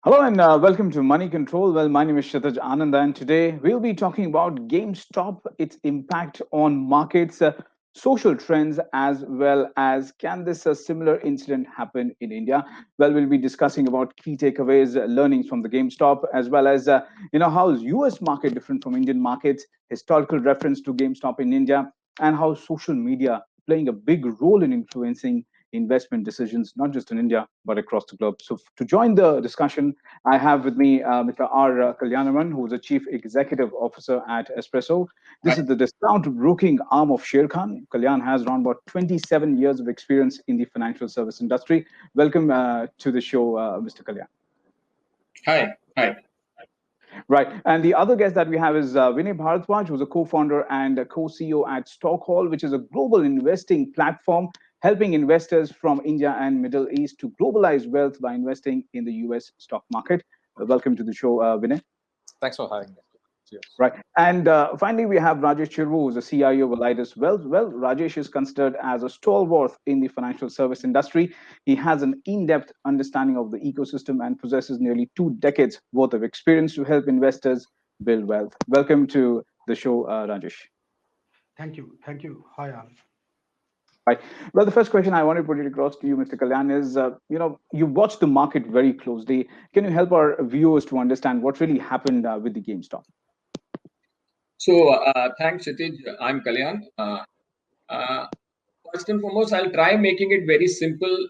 Hello and welcome to Money Control. Well, my name is Shataj Anand, and today we'll be talking about GameStop, its impact on markets, social trends, as well as can this similar incident happen in India? Well, we'll be discussing about key takeaways, learnings from the GameStop, as well as how is US market different from Indian markets, historical reference to GameStop in India, and how social media playing a big role in influencing investment decisions, not just in India, but across the globe. So, to join the discussion, I have with me Mr. R. Kalyanaman, who is the Chief Executive Officer at Espresso. This Hi. is the discount broking arm of Sharekhan. Kalyan has around about 27 years of experience in the financial service industry. Welcome to the show, Mr. Kalyan. Hi. Hi. Right. And the other guest that we have is Vinay Bharadwaj, who's a co-founder and a co-CEO at Stockhall, which is a global investing platform helping investors from India and Middle East to globalize wealth by investing in the US stock market. Welcome to the show, Vinay. Thanks for having me. Cheers. Right. And finally, we have Rajesh Chirvu, who's the CIO of Allidas Wealth. Well, Rajesh is considered as a stalwart in the financial service industry. He has an in-depth understanding of the ecosystem and possesses nearly 2 decades worth of experience to help investors build wealth. Welcome to the show, Rajesh. Thank you. Thank you. Hi, all. Right. Well, the first question I want to put it across to you, Mr. Kalyan, is you watched the market very closely. Can you help our viewers to understand what really happened with the GameStop? Thanks, Kshitij. I'm Kalyan. Uh, First and foremost, I'll try making it very simple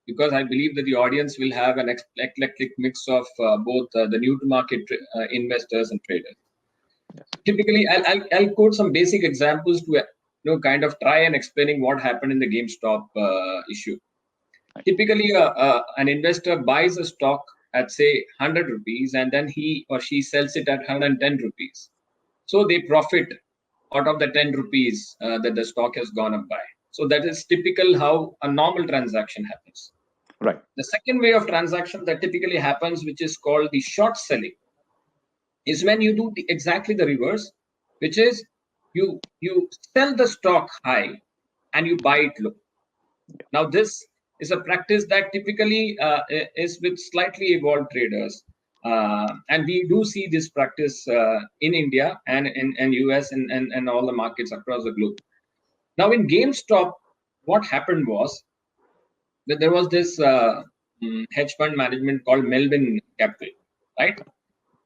because I believe that the audience will have an eclectic mix of both the new to market investors and traders. Typically, I'll quote some basic examples to kind of try and explaining what happened in the GameStop issue. Typically, an investor buys a stock at say 100 rupees and then he or she sells it at 110 rupees. So they profit out of the 10 rupees that the stock has gone up by. So that is typical how a normal transaction happens. Right. The second way of transaction that typically happens, which is called the short selling, is when you do exactly the reverse, which is you sell the stock high and you buy it low. Now this is a practice that typically is with slightly evolved traders. And we do see this practice in India and in US and all the markets across the globe. Now in GameStop, what happened was that there was this hedge fund management called Melvin Capital, right?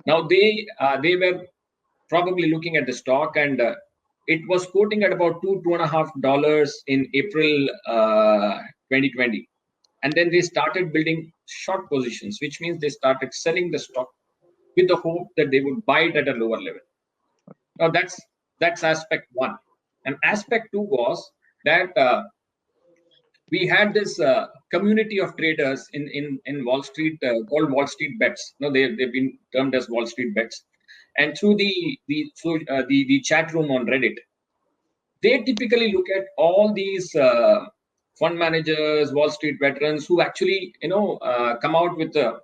Now they were probably looking at the stock and it was quoting at about $2.5 in April 2020. And then they started building short positions, which means they started selling the stock with the hope that they would buy it at a lower level. Now that's aspect one. And aspect two was that we had this community of traders in Wall Street called Wall Street Bets. No, they've been termed as Wall Street Bets. And through the chat room on Reddit, they typically look at all these fund managers, Wall Street veterans who actually come out with a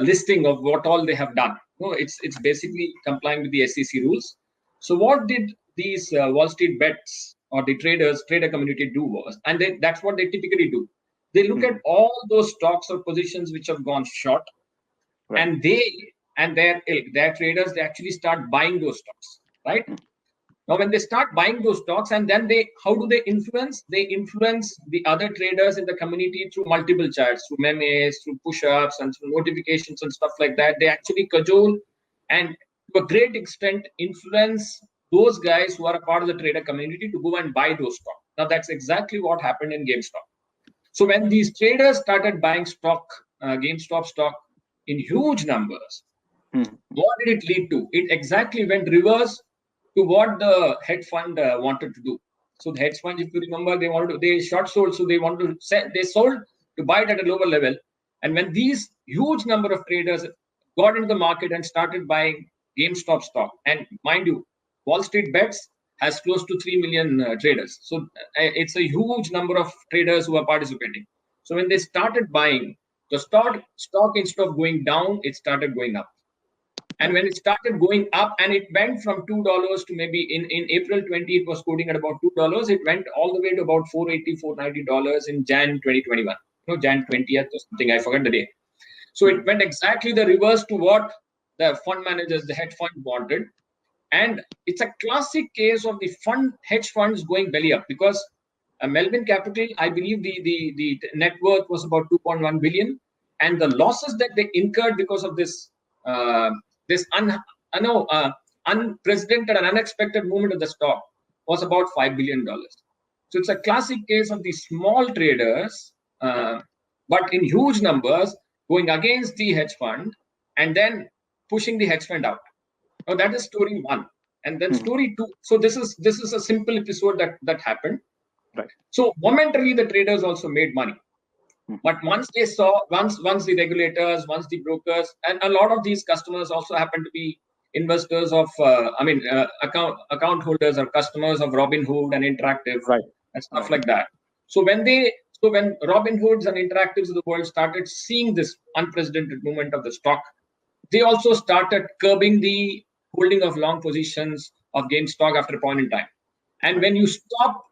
listing of what all they have done. No, it's basically complying with the SEC rules. So what did these Wall Street Bets or the trader community do was, and that's what they typically do. They look at all those stocks or positions which have gone short, Right. and they and their traders, they actually start buying those stocks, right? Now, when they start buying those stocks, and then how do they influence? They influence the other traders in the community through multiple chats, through memes, through push-ups, and through notifications and stuff like that. They actually cajole and to a great extent influence those guys who are a part of the trader community to go and buy those stocks. Now, that's exactly what happened in GameStop. So when these traders started buying stock, GameStop stock in huge numbers, what did it lead to? It exactly went reverse to what the hedge fund wanted to do. So the hedge fund, if you remember, they short sold, so they wanted to sell, they sold to buy it at a lower level. And when these huge number of traders got into the market and started buying GameStop stock, and mind you, Wall Street Bets has close to 3 million traders. So it's a huge number of traders who are participating. So when they started buying, the stock instead of going down, it started going up. And when it started going up and it went from $2 to maybe in April 20, it was quoting at about $2. It went all the way to about $480, $490 in Jan 2021. No, Jan 20th or something. I forgot the day. So it went exactly the reverse to what the fund managers, the hedge fund wanted. And it's a classic case of the hedge funds going belly up, because Melvin Capital, I believe the net worth was about 2.1 billion, and the losses that they incurred because of this unprecedented and unexpected movement of the stock was about $5 billion. So it's a classic case of the small traders, but in huge numbers, going against the hedge fund and then pushing the hedge fund out. Now that is story one. And then story two. So this is a simple episode that happened. Right. So momentarily the traders also made money. But once they saw, once the regulators, once the brokers, and a lot of these customers also happen to be investors of, account holders or customers of Robinhood and Interactive, right, and stuff like that. So when Robinhoods and Interactives of the world started seeing this unprecedented movement of the stock, they also started curbing the holding of long positions of GameStop after a point in time. And when you stop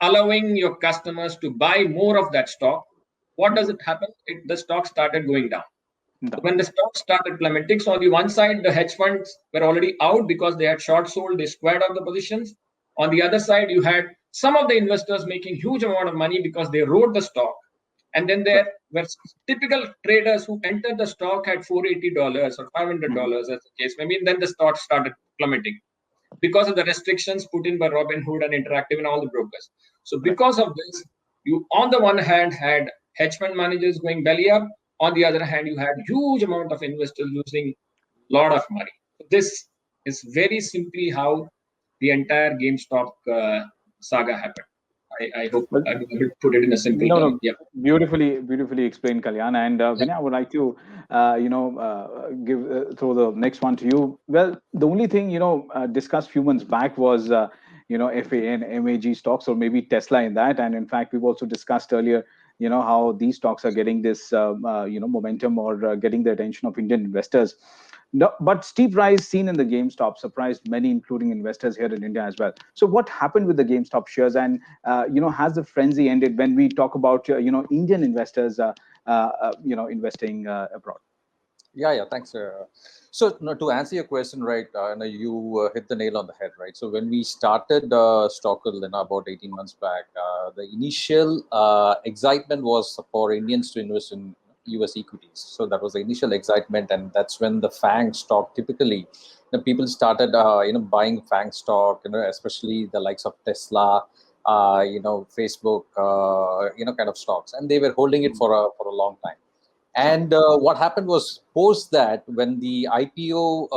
allowing your customers to buy more of that stock, what does it happen? The stock started going down. When the stock started plummeting, so on the one side, the hedge funds were already out because they had short sold, they squared off the positions. On the other side, you had some of the investors making huge amount of money because they rode the stock. And then there were typical traders who entered the stock at $480 or $500 as the case. I mean, then the stock started plummeting because of the restrictions put in by Robinhood and Interactive and all the brokers. So because of this, you on the one hand had hedge fund managers going belly up. On the other hand, you had huge amount of investors losing a lot of money. This is very simply how the entire GameStop saga happened. I hope I put it in a simple term. Yeah. Beautifully explained, Kalyan. And Vinay, I would like to, throw the next one to you. Well, the only thing discussed few months back was FAN, MAG stocks, or maybe Tesla in that. And in fact, we've also discussed earlier, how these stocks are getting this, momentum or getting the attention of Indian investors. No, but steep rise seen in the GameStop surprised many, including investors here in India as well. So, what happened with the GameStop shares, and has the frenzy ended when we talk about Indian investors, investing abroad? Yeah, thanks. So, to answer your question, right, you hit the nail on the head, right? So, when we started Stockle, about 18 months back, the initial excitement was for Indians to invest in US equities. So, that was the initial excitement, and that's when the FANG stock typically, people started, buying FANG stock, especially the likes of Tesla, Facebook, kind of stocks, and they were holding it for a long time. And what happened was, post that, when the IPO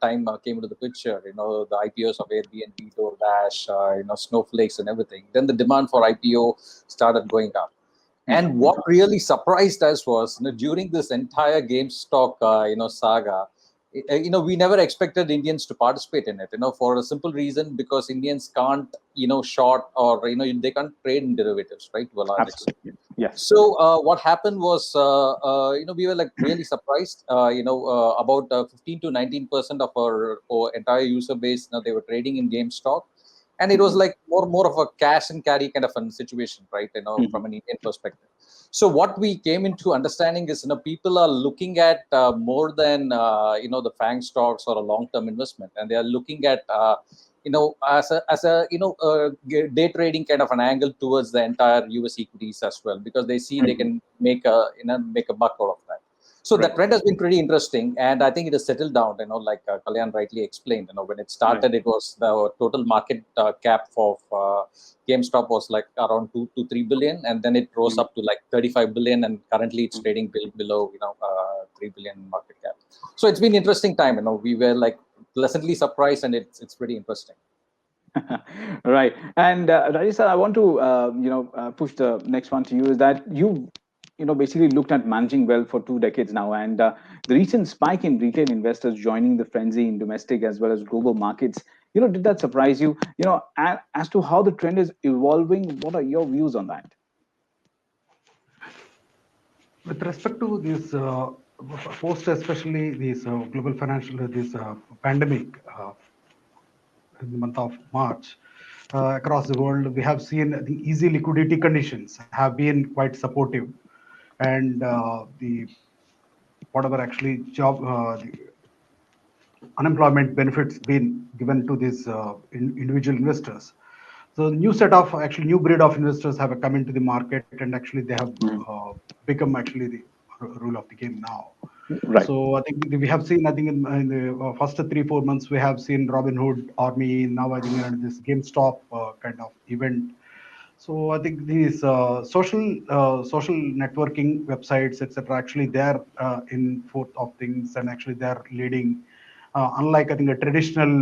time came into the picture, the IPOs of Airbnb, DoorDash, Snowflakes and everything, then the demand for IPO started going up. And what really surprised us was, during this entire GameStop saga, we never expected Indians to participate in it, for a simple reason, because Indians can't, short, or, they can't trade in derivatives, right, to a large extent. Yes. So what happened was, we were like really surprised, about 15 to 19% of our entire user base, they were trading in GameStop. And it was like more of a cash and carry kind of a situation, right, from an Indian perspective. So what we came into understanding is, people are looking at more than, the FANG stocks or a long-term investment. And they are looking at, as a day trading kind of an angle towards the entire US equities as well, because they see they can make a buck out of that. So the trend has been pretty interesting, and I think it has settled down. Like Kalyan rightly explained, when it started, it was the total market cap of GameStop was like around 2 to 3 billion, and then it rose up to like 35 billion, and currently it's trading below 3 billion market cap. So it's been interesting time. We were like pleasantly surprised, and it's pretty interesting. Right. And Rajesh sir, I want to push the next one to you. Is that you basically looked at managing wealth for 2 decades now, and the recent spike in retail investors joining the frenzy in domestic as well as global markets, did that surprise you? As to how the trend is evolving, what are your views on that? With respect to this post, especially this global financial, this pandemic in the month of March, across the world, we have seen the easy liquidity conditions have been quite supportive, and the whatever actually the unemployment benefits been given to these individual investors. So new set of actually new breed of investors have come into the market, and actually they have Mhm. become actually the rule of the game now. Right. So I think we have seen, I think in the first 3 4 months, we have seen Robinhood Army. Now I think this GameStop kind of event. So I think these social networking websites, etc., actually they're in forth of things, and actually they're leading. Unlike I think a traditional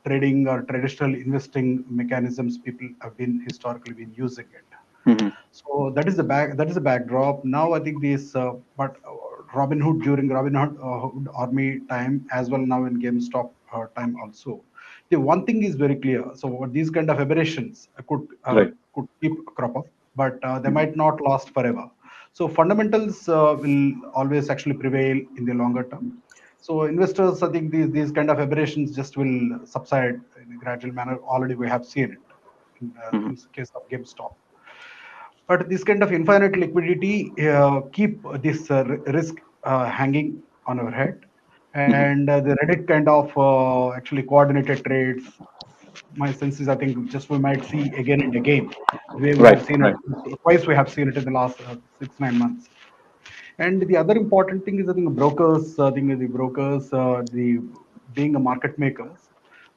trading or traditional investing mechanisms, people have been historically been using it. Mhm. So that is the backdrop. Now I think this, but Robinhood during Robinhood Hood Army time as well, now in GameStop time also. The one thing is very clear. So what these kind of aberrations Right. could keep crop up, but they Mhm. might not last forever. So fundamentals will always actually prevail in the longer term. So investors, I think these kind of aberrations just will subside in a gradual manner. Already we have seen it in Mhm. the case of GameStop. But this kind of infinite liquidity keep this risk hanging on our head, Mhm. and the Reddit kind of actually coordinated trades. My sense is I think just we might see again and again the way we Right. have seen it Right. twice. We have seen it in the last 6 9 months. And the other important thing is I think brokers. I think the brokers, the being a market makers,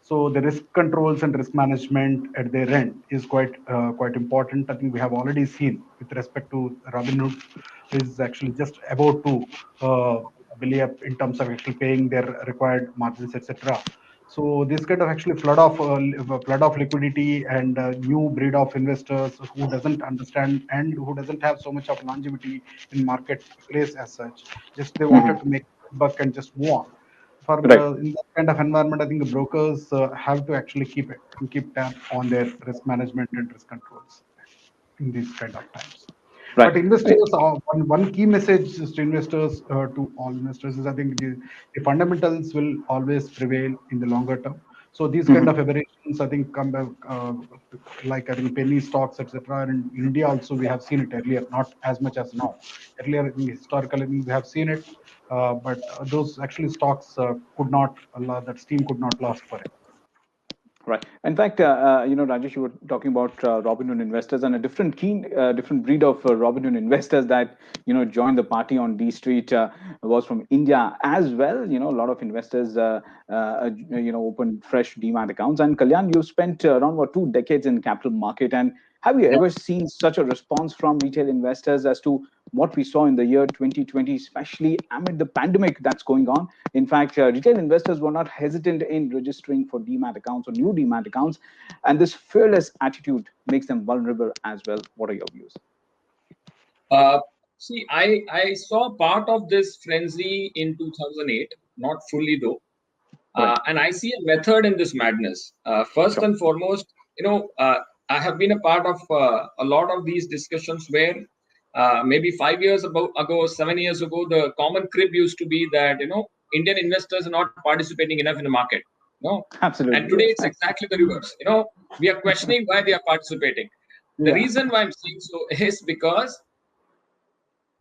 so the risk controls and risk management at their end is quite important. I think we have already seen with respect to Robinhood is actually just about to belly up in terms of actually paying their required margins, etc. So this kind of actually flood of liquidity and new breed of investors who doesn't understand and who doesn't have so much of longevity in marketplace as such. Just they Mhm. wanted to make buck and just move on. For Right. in that kind of environment, I think the brokers have to actually keep tab on their risk management and risk controls in these kind of times. Right. But investors, one key message is to investors, to all investors, is I think the fundamentals will always prevail in the longer term. So these kind Mhm. of aberrations, I think, come back, like I think penny stocks, etc. And in India also, we have seen it earlier, not as much as now. Earlier, I think historically, I think we have seen it, but those actually stocks could not, that steam could not last forever. Right. In fact, Rajesh, you were talking about Robinhood investors and a different breed of Robinhood investors that joined the party on D Street was from India as well. A lot of investors, opened fresh demat accounts. And Kalyan, you spent around 2 decades in capital market. And have you ever seen such a response from retail investors as to what we saw in the year 2020, especially amid the pandemic that's going on? In fact, retail investors were not hesitant in registering for demat accounts or new demat accounts, and this fearless attitude makes them vulnerable as well. What are your views? Uh, See, I saw part of this frenzy in 2008, not fully though, Right. and I see a method in this madness. First Sure. and foremost, I have been a part of a lot of these discussions where maybe 5 years ago, 7 years ago, the common crib used to be that Indian investors are not participating enough in the market. And Absolutely. today Yes. it's exactly the reverse. We are questioning why they are participating. The Yeah. reason why I'm saying so is because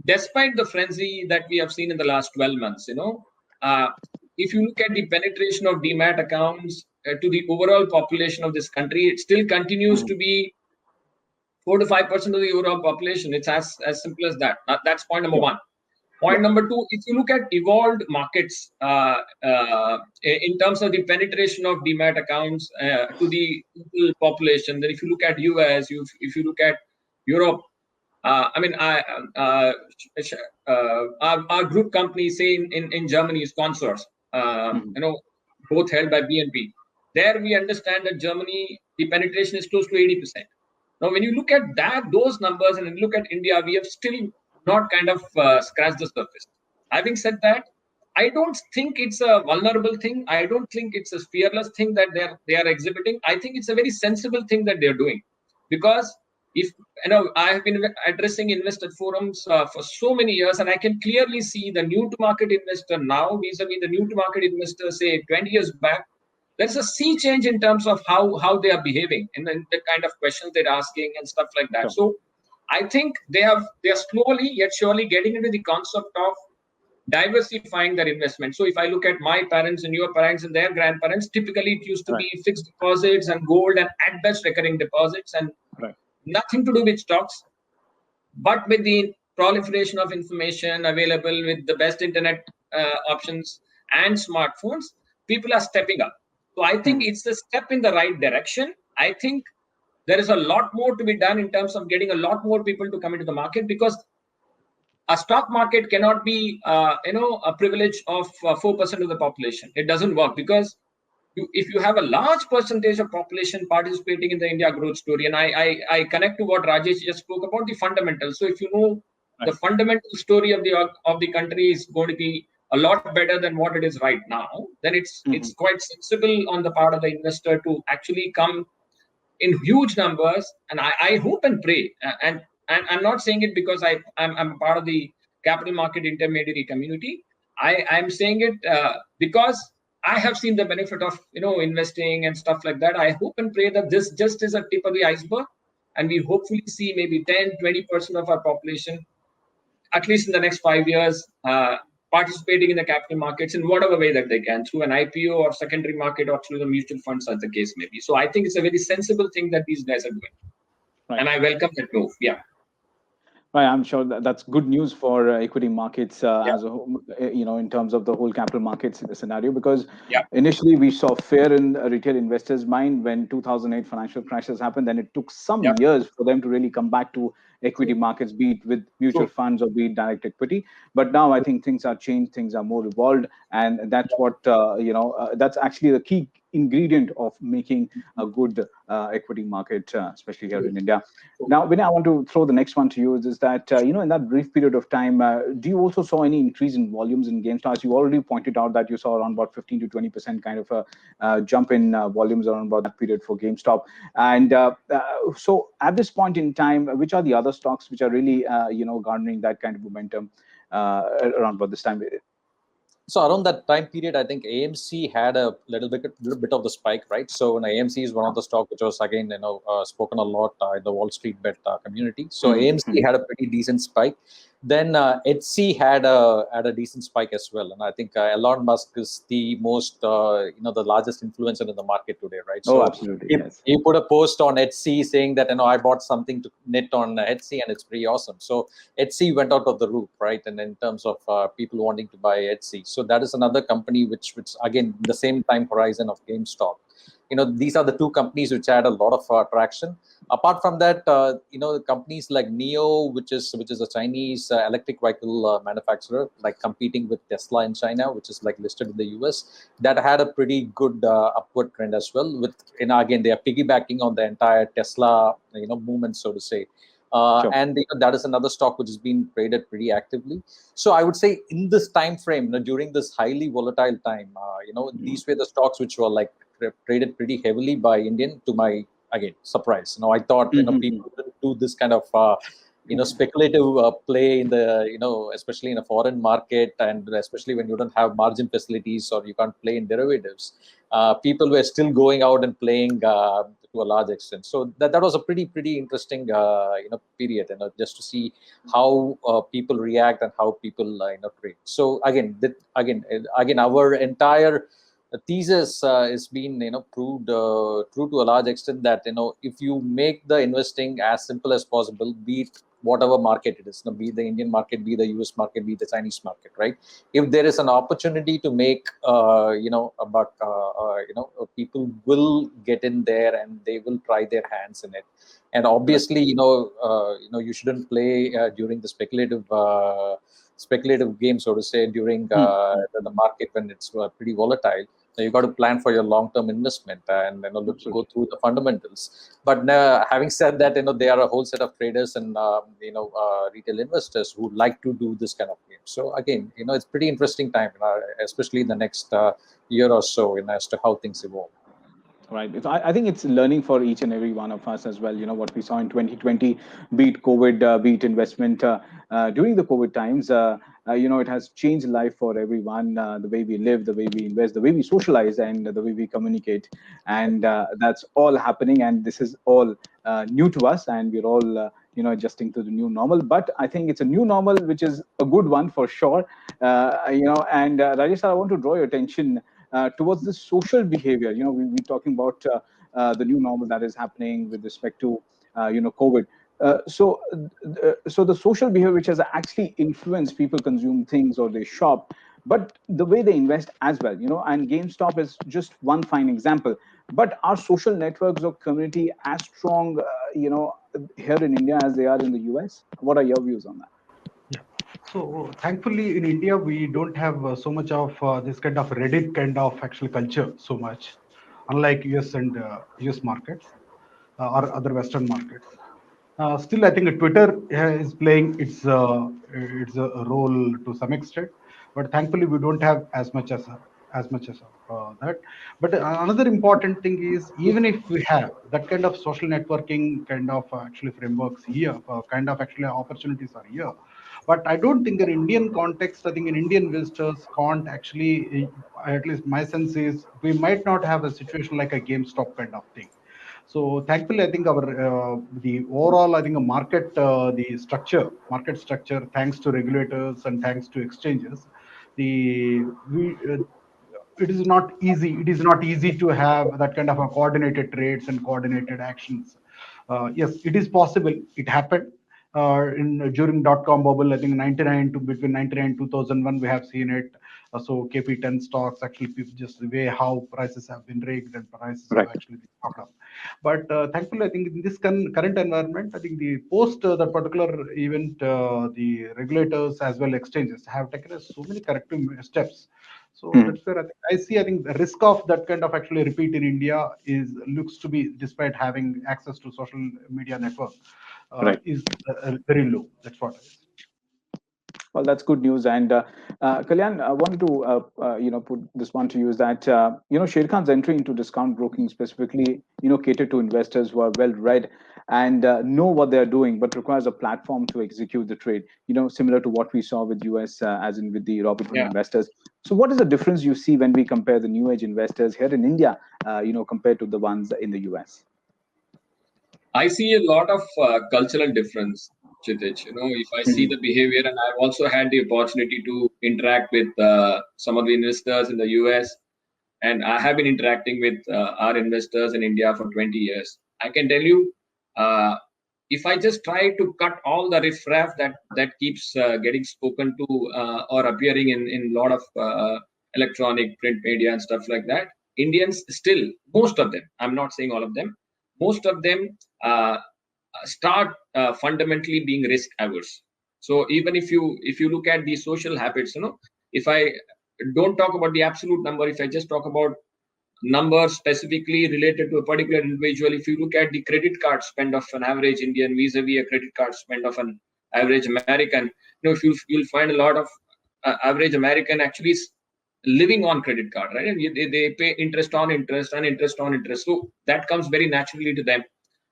despite the frenzy that we have seen in the last 12 months, uh, if you look at the penetration of demat accounts to the overall population of this country, it still continues Mhm. to be 4 to 5% of the overall population. It's as simple as that. That's point number Sure. one. Point Yeah. number two, if you look at evolved markets in terms of the penetration of demat accounts to the total population, then if you look at US, if you look at Europe, I mean, our group company, say in Germany, sponsors, Mhm. both held by BNP. There, we understand that Germany, the penetration is close to 80%. Now, when you look at those numbers, and then look at India, we have still not kind of scratched the surface. Having said that, I don't think it's a vulnerable thing. I don't think it's a fearless thing that they are exhibiting. I think it's a very sensible thing that they're doing, because if I have been addressing investor forums for so many years, and I can clearly see the new to market investor now vis-a-vis the new to market investor, say 20 years back. There's a sea change in terms of how they are behaving and then the kind of questions they're asking and stuff like that. Sure. So I think they are slowly yet surely getting into the concept of diversifying their investment. So if I look at my parents and your parents and their grandparents, typically it used to Right. be fixed deposits and gold and at best recurring deposits and Right. nothing to do with stocks. But with the proliferation of information available with the best internet options and smartphones, people are stepping up. So I think it's a step in the right direction. I think there is a lot more to be done in terms of getting a lot more people to come into the market, because a stock market cannot be a privilege of 4% of the population. It doesn't work, because if you have a large percentage of population participating in the India growth story, and I connect to what Rajesh just spoke about, the fundamentals. So if you know the Right. fundamental story of the country is going to be a lot better than what it is right now, then it's quite sensible on the part of the investor to actually come in huge numbers. And I hope and pray, and I'm not saying it because I'm part of the capital market intermediary community. I'm saying it because I have seen the benefit of investing and stuff like that. I hope and pray that this just is a tip of the iceberg, and we hopefully see maybe 10-20% of our population, at least in the next 5 years, participating in the capital markets in whatever way that they can, through an IPO or secondary market or through the mutual funds, as the case may be. So I think it's a very sensible thing that these guys are doing, Right. and I welcome that move. Yeah. Right, I'm sure that's good news for equity markets Yeah. as a whole, in terms of the whole capital markets scenario, because Yeah. initially we saw fear in retail investors' mind when 2008 financial crisis happened. Then it took some Yeah. years for them to really come back to equity True. markets, be it with mutual True. funds or be it direct equity. But now I think things are changed, things are more evolved, and that's Yeah. what that's actually the key ingredient of making a good equity market, especially here True. in India. True. Now, Vinay, I want to throw the next one to you is that, in that brief period of time, do you also saw any increase in volumes in GameStop? You already pointed out that you saw around about 15 to 20% kind of a jump in volumes around about that period for GameStop. And so at this point in time, which are the other stocks which are really, garnering that kind of momentum around about this time? So around that time period, I think AMC had a little bit of the spike, right? So AMC is one of the stock which was again spoken a lot in the Wall Street bet community. So AMC had a pretty decent spike. Then Etsy had a decent spike as well, and I think Elon Musk is the most the largest influencer in the market today, right? Oh, So absolutely, if yes. you put a post on Etsy saying that I bought something to knit on Etsy and it's pretty awesome. So Etsy went out of the roof, right? And in terms of people wanting to buy Etsy, so that is another company which again the same time horizon of GameStop. These are the two companies which had a lot of traction. Apart from that, companies like Neo, which is a Chinese electric vehicle manufacturer, like competing with Tesla in China, which is like listed in the US, that had a pretty good upward trend as well. With again, they are piggybacking on the entire Tesla movement, so to say. Sure. And that is another stock which has been traded pretty actively. So I would say in this time frame, during this highly volatile time, these were the stocks which were like traded pretty heavily by Indian, to my again surprise. I thought people would do this kind of speculative play in the especially in a foreign market, and especially when you don't have margin facilities or you can't play in derivatives. People were still going out and playing to a large extent. So that was a pretty interesting period, just to see how people react and how people trade. So again, our entire thesis is been proved true to a large extent, that if you make the investing as simple as possible, be it whatever market it is, be it the Indian market, be the US market, be the Chinese market, right? If there is an opportunity to make people will get in there and they will try their hands in it. And obviously you shouldn't play during the speculative game, so to say, during the market when it's pretty volatile. So you got to plan for your long-term investment and go through the fundamentals. But having said that, there are a whole set of traders and retail investors who like to do this kind of game. So again, it's pretty interesting time, especially in the next year or so, as to how things evolve. Right. I think it's learning for each and every one of us as well. What we saw in 2020, be it COVID, be it investment during the COVID times, it has changed life for everyone. The way we live, the way we invest, the way we socialize, and the way we communicate. And that's all happening. And this is all new to us. And we're all, adjusting to the new normal. But I think it's a new normal, which is a good one for sure. And Rajesh, I want to draw your attention towards this social behavior. We're talking about the new normal that is happening with respect to COVID. So the social behavior which has actually influenced people consume things or they shop, but the way they invest as well. And GameStop is just one fine example. But are social networks or community as strong, here in India as they are in the US? What are your views on that? Yeah. So thankfully in India we don't have so much of this kind of Reddit kind of actual culture so much, unlike US and US markets or other Western markets. Still, I think Twitter is playing its role to some extent, but thankfully we don't have as much as that. But another important thing is, even if we have that kind of social networking kind of actually frameworks here, kind of actually opportunities are here. But I don't think in Indian context, I think in Indian visitors can't actually, at least my sense is, we might not have a situation like a GameStop kind of thing. So thankfully, I think our the overall, I think a market structure, thanks to regulators and thanks to exchanges, the we it is not easy. It is not easy to have that kind of a coordinated trades and coordinated actions. Yes, it is possible. It happened in during dot-com bubble. I think 99 to between 99 and 2001, we have seen it. So KP10 stocks actually just the way how prices have been rigged and prices have Right. actually been knocked up. But thankfully, I think in this current environment, I think the post that particular event, the regulators as well exchanges have taken so many corrective steps. So Hmm. that's where I see. I think the risk of that kind of actually repeat in India is looks to be, despite having access to social media network, Right. is very low. That's what it is. Well, that's good news. And Kalyan, I wanted to put this one to you is that Sher Khan's entry into discount broking specifically cater to investors who are well read and know what they're doing, but requires a platform to execute the trade. Similar to what we saw with US, as in with the Robinhood Yeah. investors. So, what is the difference you see when we compare the new age investors here in India, compared to the ones in the US? I see a lot of cultural difference, Chitich. If I see Hmm. the behavior, and I've also had the opportunity to interact with some of the investors in the US, and I have been interacting with our investors in India for 20 years. I can tell you, uh, if I just try to cut all the riffraff that keeps getting spoken to or appearing in a lot of electronic print media and stuff like that, Indians still, most of them, I'm not saying all of them, most of them uh, start fundamentally being risk averse. So even if you look at these social habits, if I don't talk about the absolute number, if I just talk about numbers specifically related to a particular individual, if you look at the credit card spend of an average Indian vis-a-vis a credit card spend of an average American, if you'll find a lot of average American actually living on credit card, right? And they pay interest on interest and interest on interest. So that comes very naturally to them.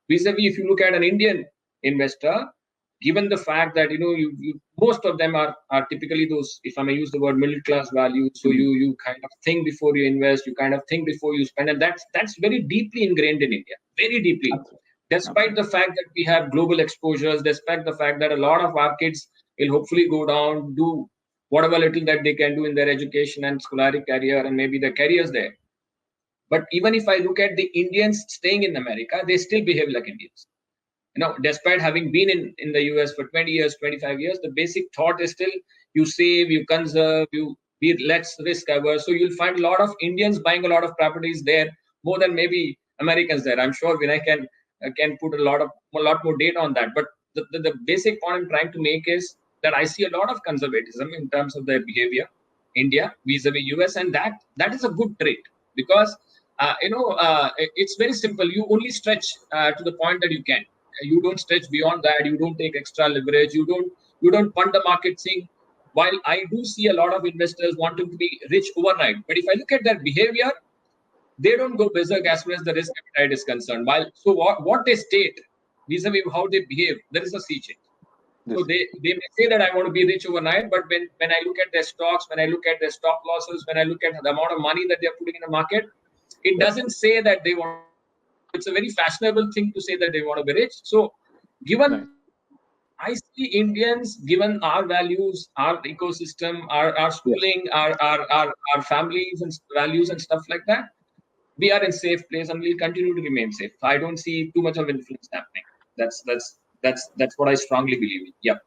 Vis-a-vis, if you look at an Indian investor, given the fact that most of them are typically those, if I may use the word, middle class values. So Hmm. you kind of think before you invest, you kind of think before you spend, and that's very deeply ingrained in India, very deeply. Absolutely. Despite the Absolutely. fact that we have global exposures, despite the fact that a lot of our kids will hopefully go down, do whatever little that they can do in their education and scholastic career, and maybe their careers there. But even if I look at the Indians staying in America, they still behave like Indians. Despite having been in the US for 20 years, 25 years, the basic thought is still you save, you conserve, you be less risk averse. So you'll find a lot of Indians buying a lot of properties there more than maybe Americans there. I'm sure Vinay can put a lot more data on that. But the basic point I'm trying to make is that I see a lot of conservatism in terms of their behavior, India vis-a-vis US, and that is a good trait because it's very simple. You only stretch to the point that you can. You don't stretch beyond that. You don't take extra leverage. You don't punt the market thing. While I do see a lot of investors wanting to be rich overnight, but if I look at their behavior, they don't go berserk as far as the risk appetite is concerned. What they state vis-a-vis how they behave, there is a sea change. So This. they may say that I want to be rich overnight, but when I look at their stocks, when I look at their stop losses, when I look at the amount of money that they're putting in the market, it Right. doesn't say that they want to be rich. So it's a very fashionable thing to say that they want to be rich. So given Right. that, I see Indians, given our values, our ecosystem, our Yes. schooling, our families and values and stuff like that, we are in safe place and we'll continue to remain safe. I don't see too much of influence happening. That's what I strongly believe in. Yeah,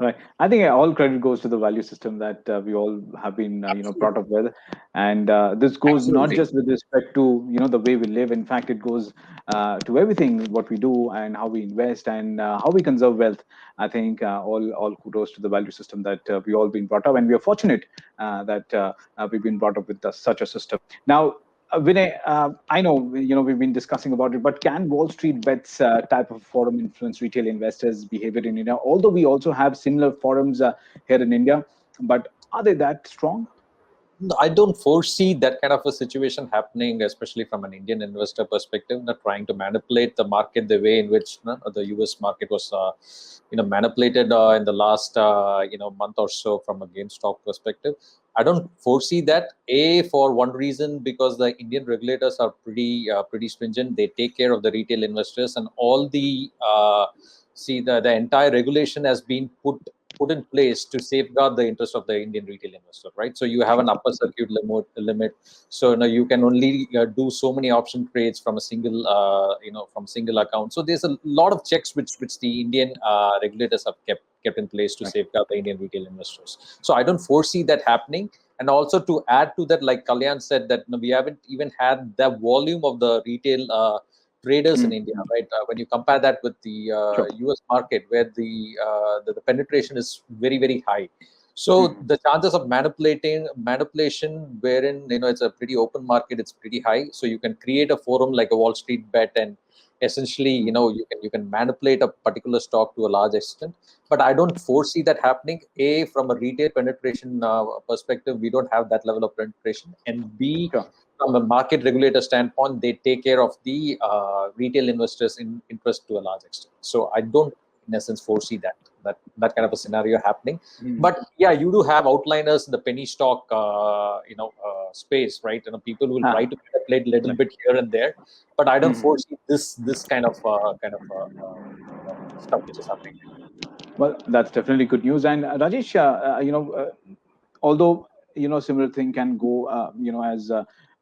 Right. I think all credit goes to the value system that we all have been, brought absolutely, up with, and this goes not absolutely. just with respect to the way we live. In fact, it goes to everything what we do and how we invest and how we conserve wealth. I think all kudos to the value system that we all been brought up, and we are fortunate that we've been brought up with such a system. Now, Vinay, I know we've been discussing about it, but can Wall Street bets type of forum influence retail investors' behavior in India? Although we also have similar forums here in India, but are they that strong? No, I don't foresee that kind of a situation happening, especially from an Indian investor perspective, not trying to manipulate the market the way in which the US market was, manipulated in the last, month or so from a GameStop perspective. I don't foresee that. For one reason, because the Indian regulators are pretty stringent. They take care of the retail investors, and all the the entire regulation has been put in place to safeguard the interest of the Indian retail investor, right? So you have Sure. an upper circuit limit. So now you can only do so many option trades from a single, from single account. So there's a lot of checks which the Indian regulators have kept in place to Right. safeguard the Indian retail investors. So I don't foresee that happening. And also to add to that, like Kalyan said, that we haven't even had the volume of the retail traders in India, Mm-hmm. right? When you compare that with the Sure. US market, where the penetration is very high. So Mm-hmm. the chances of manipulation, wherein it's a pretty open market, it's pretty high. So you can create a forum like a Wall Street bet, and essentially, you can manipulate a particular stock to a large extent. But I don't foresee that happening. From a retail penetration perspective, we don't have that level of penetration, and B, Sure. from a market regulator standpoint, they take care of the retail investors' interest to a large extent. So I don't, in essence, foresee that kind of a scenario happening. Mm-hmm. But yeah, you do have outliners in the penny stock, space, right? People will try Ah, to manipulate a little right. bit here and there, but I don't Mhm. foresee this stuff which is happening. Well, that's definitely good news. And Rajesh, although similar thing can go, as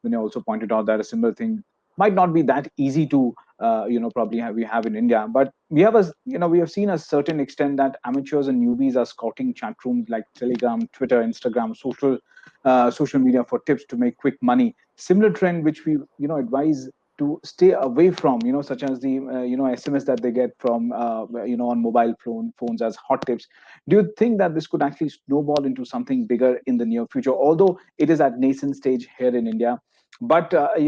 Vinay also pointed out that a similar thing might not be that easy to probably we have in India, but we have seen a certain extent that amateurs and newbies are scouting chat rooms like Telegram, Twitter, Instagram, social media for tips to make quick money. Similar trend which we advise to stay away from, such as the SMS that they get from on mobile phones as hot tips. Do you think that this could actually snowball into something bigger in the near future, although it is at nascent stage here in India? But a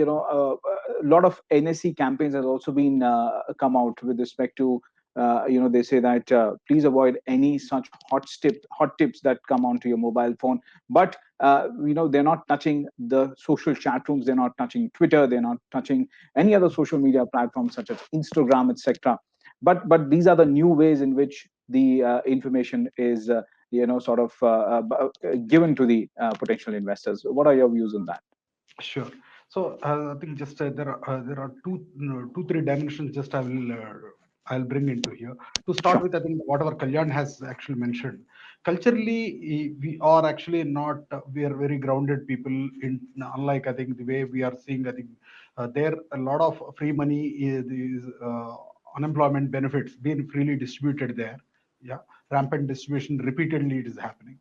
lot of NSE campaigns has also been come out with respect to they say that please avoid any such hot tips that come onto your mobile phone. But they're not touching the social chat rooms, they're not touching Twitter, they're not touching any other social media platforms such as Instagram, etc. But these are the new ways in which the information is sort of given to the potential investors. What are your views on that? Sure. So I think just there are two three dimensions. Just I'll bring into here. To start Sure. with, I think whatever Kalyan has actually mentioned, culturally we are actually not. We are very grounded people. In unlike I think the way we are seeing, I think there a lot of free money is unemployment benefits being freely distributed there. Yeah, rampant distribution repeatedly it is happening,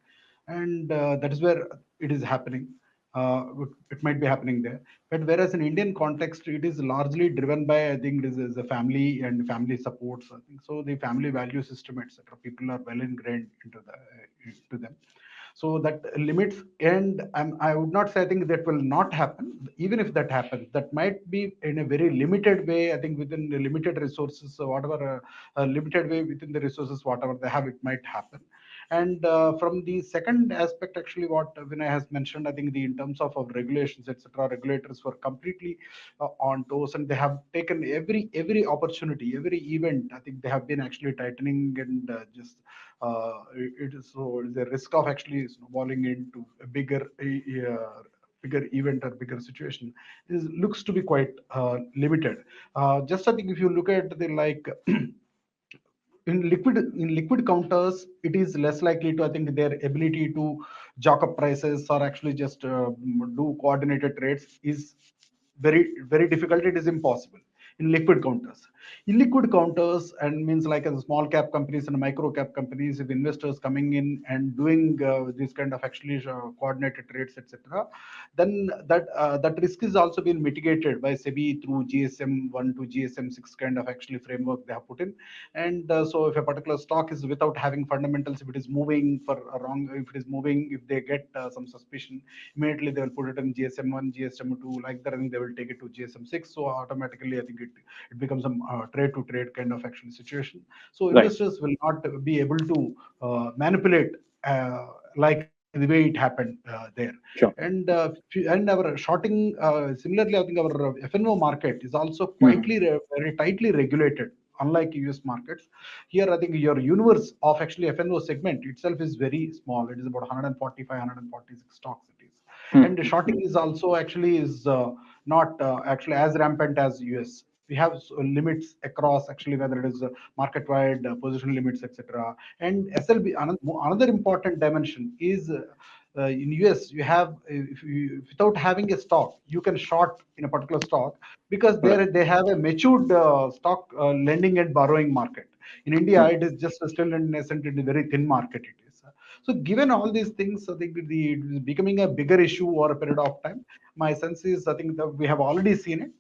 and that is where it is happening. It might be happening there. But whereas in Indian context, it is largely driven by, I think, this is the family and family supports. I think so. The family value system, etc. People are well ingrained into them. So that limits, and I would not say I think that will not happen. Even if that happens, that might be in a very limited way. I think within the limited resources, so whatever limited way within the resources, whatever they have, it might happen. And from the second aspect, actually, what Vinay has mentioned, I think the in terms of regulations, etc., regulators were completely on toes, and they have taken every opportunity, every event. I think they have been actually tightening and just it is so the risk of actually snowballing into a bigger event or bigger situation is looks to be quite limited. Just I think if you look at the like in liquid counters, it is less likely to, I think, their ability to jack up prices or actually just do coordinated trades is very difficult. It is impossible in liquid counters. Illiquid counters, and means like as small cap companies and micro cap companies, if investors coming in and doing this kind of actually coordinated trades, etc., then that risk is also been mitigated by SEBI through GSM 1 to GSM 6 kind of actually framework they have put in. And so if a particular stock is without having fundamentals, if it is moving for a wrong, if it is moving, if they get some suspicion, immediately they will put it in GSM 1, GSM 2, like that, and they will take it to GSM 6. So automatically, I think it becomes a trade to trade kind of actual situation. So Right. investors will not be able to manipulate like the way it happened there. Sure. And our shorting, similarly, I think our FNO market is also Mhm. very tightly regulated, unlike US markets. Here, I think your universe of actually FNO segment itself is very small. It is about 145, 146 stocks it is. And the Mhm. shorting is also actually is not actually as rampant as US. We have limits across actually, whether it is market wide position limits, etc. And SLB, another important dimension is in US, you have, if you, without having a stock, you can short in a particular stock, because Right. there they have a matured stock lending and borrowing market. In India, Mhm. it is just still in nascent, in a very thin market it is. So given all these things, I think it is becoming a bigger issue over a period of time. My sense is, I think that we have already seen it.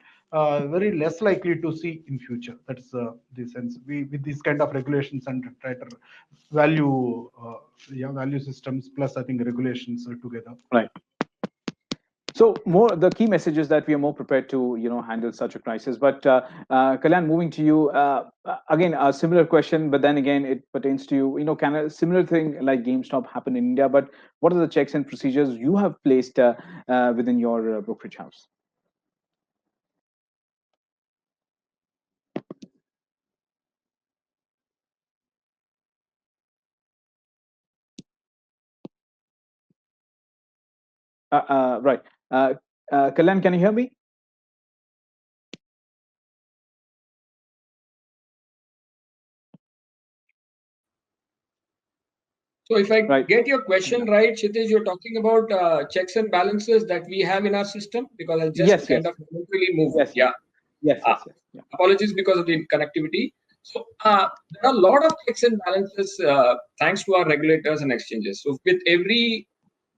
Very less likely to see in future. That's the sense. We, with these kind of regulations and tighter value, value systems, plus I think regulations together. Right. So more the key message is that we are more prepared to handle such a crisis. But Kalyan, moving to you again, a similar question, but then again it pertains to you. Can a similar thing like GameStop happen in India? But what are the checks and procedures you have placed within your brokerage house? Right. Kalyan, can you hear me? So if I Right. get your question Yeah. right, Kshitij, you're talking about checks and balances that we have in our system, because I'll just Yes. kind Yes. of momentarily move. Yes. Yes. Yeah. Yes. Uh, Yes. Yes. Yeah. Apologies because of the connectivity. So there are a lot of checks and balances thanks to our regulators and exchanges. So with every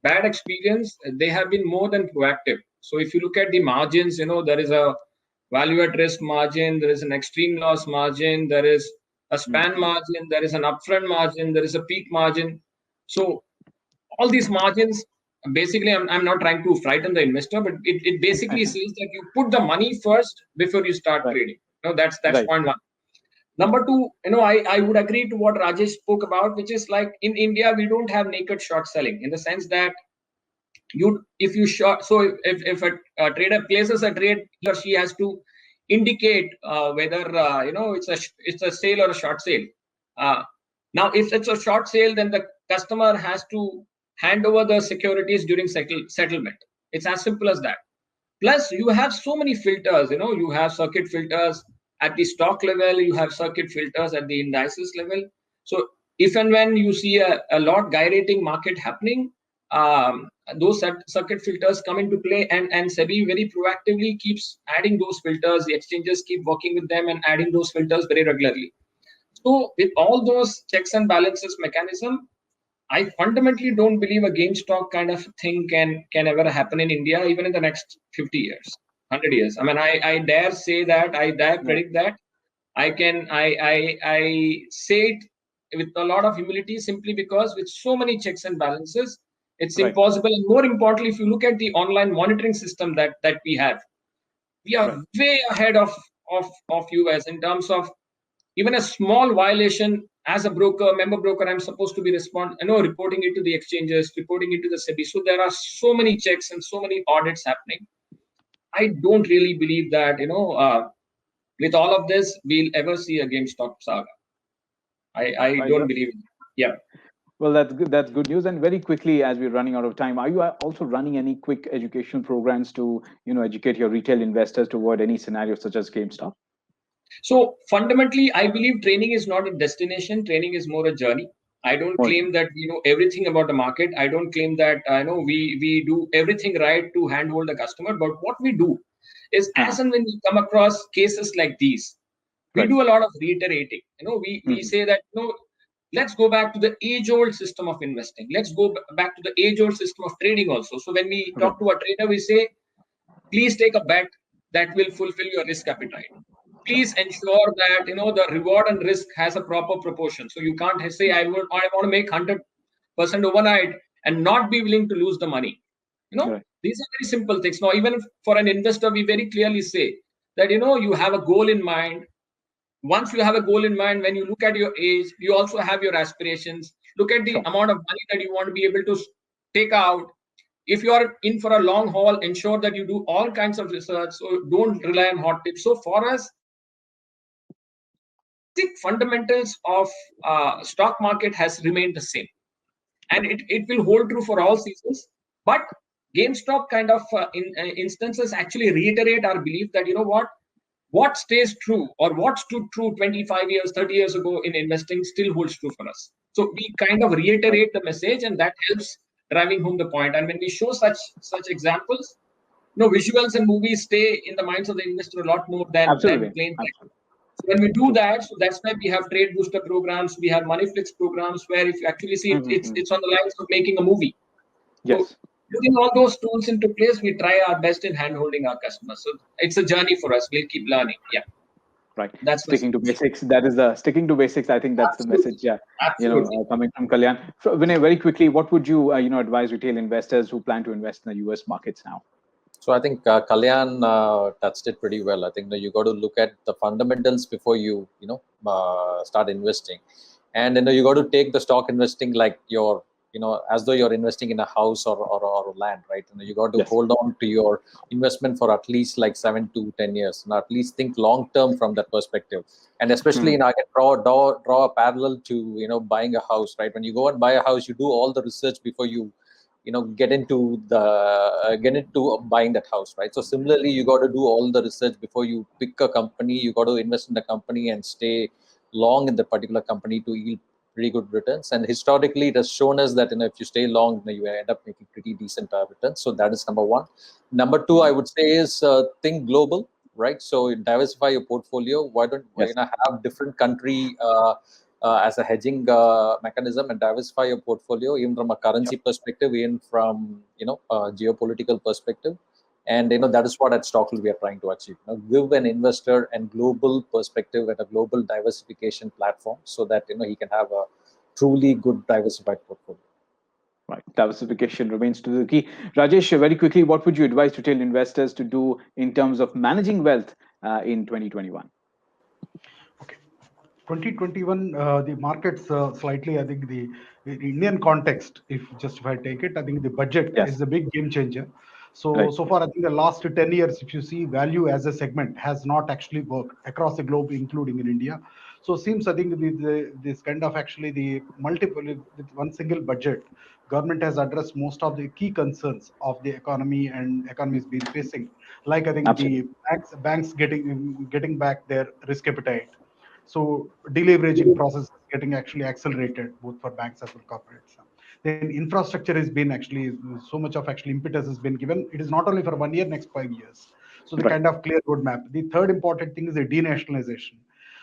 bad experience, they have been more than proactive. So if you look at the margins, there is a value at risk margin, there is an extreme loss margin, there is a Mm. span margin, there is an upfront margin, there is a peak margin. So all these margins, basically, I'm not trying to frighten the investor, but it basically says that you put the money first before you start Right. trading. That's Right. point one. Number two, I would agree to what Rajesh spoke about, which is like in India, we don't have naked short selling, in the sense that if you short, so if a trader places a trade, he or she has to indicate whether it's a sale or a short sale. uh, Now if it's a short sale, then the customer has to hand over the securities during settlement. It's as simple as that. Plus you have so many filters. You have circuit filters at the stock level, you have circuit filters at the indices level. So if and when you see a lot gyrating market happening, um, those circuit filters come into play, and SEBI very proactively keeps adding those filters. The exchanges keep working with them and adding those filters very regularly. So with all those checks and balances mechanism, I fundamentally don't believe a GameStop kind of thing can ever happen in India, even in the next 50 years, 100 years. I mean, I dare say that, I dare Right. predict that. I say it with a lot of humility, simply because with so many checks and balances, it's Right. impossible. And more importantly, if you look at the online monitoring system that we are Right. way ahead of US in terms of even a small violation. As a broker, member broker, I'm supposed to be reporting it to the exchanges, reporting it to the SEBI. So there are so many checks and so many audits happening. I don't really believe that with all of this we'll ever see a GameStop saga. I Right. don't believe it. Yeah. Well, that's good. That's good news. And very quickly, as we're running out of time, are you also running any quick educational programs to, educate your retail investors to avoid any scenarios such as GameStop? So fundamentally, I believe training is not a destination. Training is more a journey. I don't More. claim that we know everything about the market. I don't claim that I know we do everything right to handhold the customer. But what we do is, as and when we come across cases like these, we Right. do a lot of reiterating. We say that let's go back to the age-old system of investing. Let's go back to the age-old system of trading also. So when we Okay. talk to a trader, we say, please take a bet that will fulfill your risk appetite. Sure. Please ensure that the reward and risk has a proper proportion. So you can't say I want to make 100% overnight and not be willing to lose the money. Right. These are very simple things. Now, even for an investor, we very clearly say that you have a goal in mind. Once you have a goal in mind, when you look at your age, you also have your aspirations. Look at the Sure. amount of money that you want to be able to take out. If you are in for a long haul, ensure that you do all kinds of research. So don't rely on hot tips. So for us, basic fundamentals of stock market has remained the same, and it will hold true for all seasons. But GameStop kind of instances actually reiterate our belief that what stays true or what stood true 25 years, 30 years ago in investing still holds true for us. So we kind of Right. reiterate the message, and that helps driving home the point. And when we show such examples, visuals and movies stay in the minds of the investor a lot more than Absolutely. plain text. Absolutely. So when we do True. that, so that's why we have trade booster programs, we have Moneyflix programs, where if you actually see it, it's Mm-hmm. it's on the lines of making a movie. So Yes. putting all those tools into place, we try our best in hand holding our customers. So it's a journey for us. We'll keep learning. Yeah, Right. that's my Sticking to solution. basics. That is the sticking to basics. I think that's the Absolutely, message. Yeah. absolutely. Coming from Kalyan. So, Vinay, very quickly, what would you, advise retail investors who plan to invest in the U.S. markets now? So I think Kalyan touched it pretty well. I think that you got to look at the fundamentals before you start investing, and you got to take the stock investing like as though you're investing in a house or land, right? You got to Yes. hold on to your investment for at least like 7 to 10 years, and at least think long term from that perspective. And especially, Mm. I can draw a parallel to buying a house, right? When you go and buy a house, you do all the research before you get into buying that house, right? So similarly, you got to do all the research before you pick a company. You got to invest in the company and stay long in the particular company to yield pretty good returns. And historically, it has shown us that if you stay long, you end up making pretty decent returns. So that is number one. Number two, I would say, is think global, right? So diversify your portfolio. Why don't Yes. have different country as a hedging mechanism, and diversify your portfolio even from a Sure. currency perspective, even from a geopolitical perspective. And that is what at Stockle we are trying to achieve. Give an investor a global perspective and a global diversification platform, so that he can have a truly good diversified portfolio. Right. Diversification remains to the key. Rajesh, very quickly, what would you advise retail investors to do in terms of managing wealth in 2021? Okay. 2021, the markets slightly, I think the Indian context, if I take it, I think the budget Yes. is a big game changer. So, Right. so far, I think the last 10 years, if you see, value as a segment has not actually worked across the globe, including in India. So seems, I think, this kind of actually the multiple, with one single budget, government has addressed most of the key concerns of the economy and economy has been facing. Like I think Absolutely. the banks getting back their risk appetite, so deleveraging process is getting actually accelerated both for banks as well corporates. Then infrastructure has been actually so much of actually impetus has been given. It is not only for 1 year, next 5 years. So the Right. kind of clear roadmap. The third important thing is the denationalization.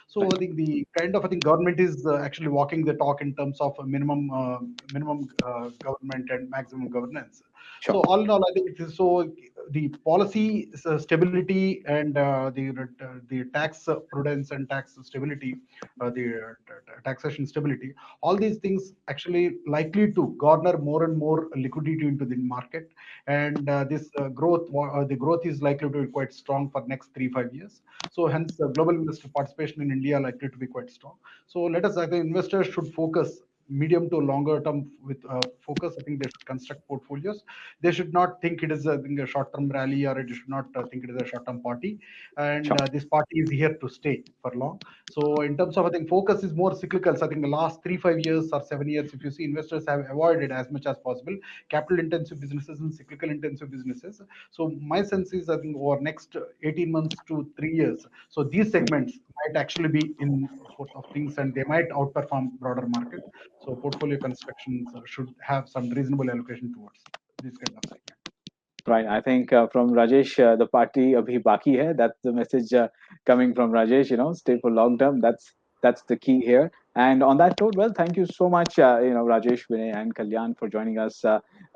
So Right. I think the kind of I think government is actually walking the talk in terms of a minimum government and maximum governance. So Sure. all in all, I think it is so the policy stability and the tax prudence and tax stability, taxation stability, all these things actually likely to garner more and more liquidity into the market, and this the growth is likely to be quite strong for next 3 5 years. So hence, global investor participation in India likely to be quite strong. So let us, I think, investors should focus medium to longer term with focus. I think they should construct portfolios. They should not think it is a short term rally, or it should not think it is a short term party. And Sure. this party is here to stay for long. So in terms of, I think focus is more cyclical. So I think the last 3-5 years or 7 years, if you see, investors have avoided as much as possible capital intensive businesses and cyclical intensive businesses. So my sense is, I think over next 18 months to 3 years, so these segments might actually be in course of things, and they might outperform broader market. So portfolio constructions should have some reasonable allocation towards this kind of segment. Right. I think from Rajesh, the party abhi baki hai. That's the message coming from Rajesh. Stay for long term. That's the key here. And on that note, well, thank you so much, Rajesh, Vinay, and Kalyan for joining us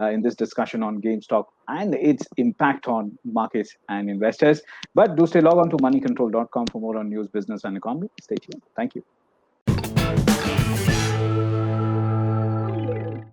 in this discussion on GameStop and its impact on markets and investors. But do stay log on to moneycontrol.com for more on news, business, and economy. Stay tuned. Thank you.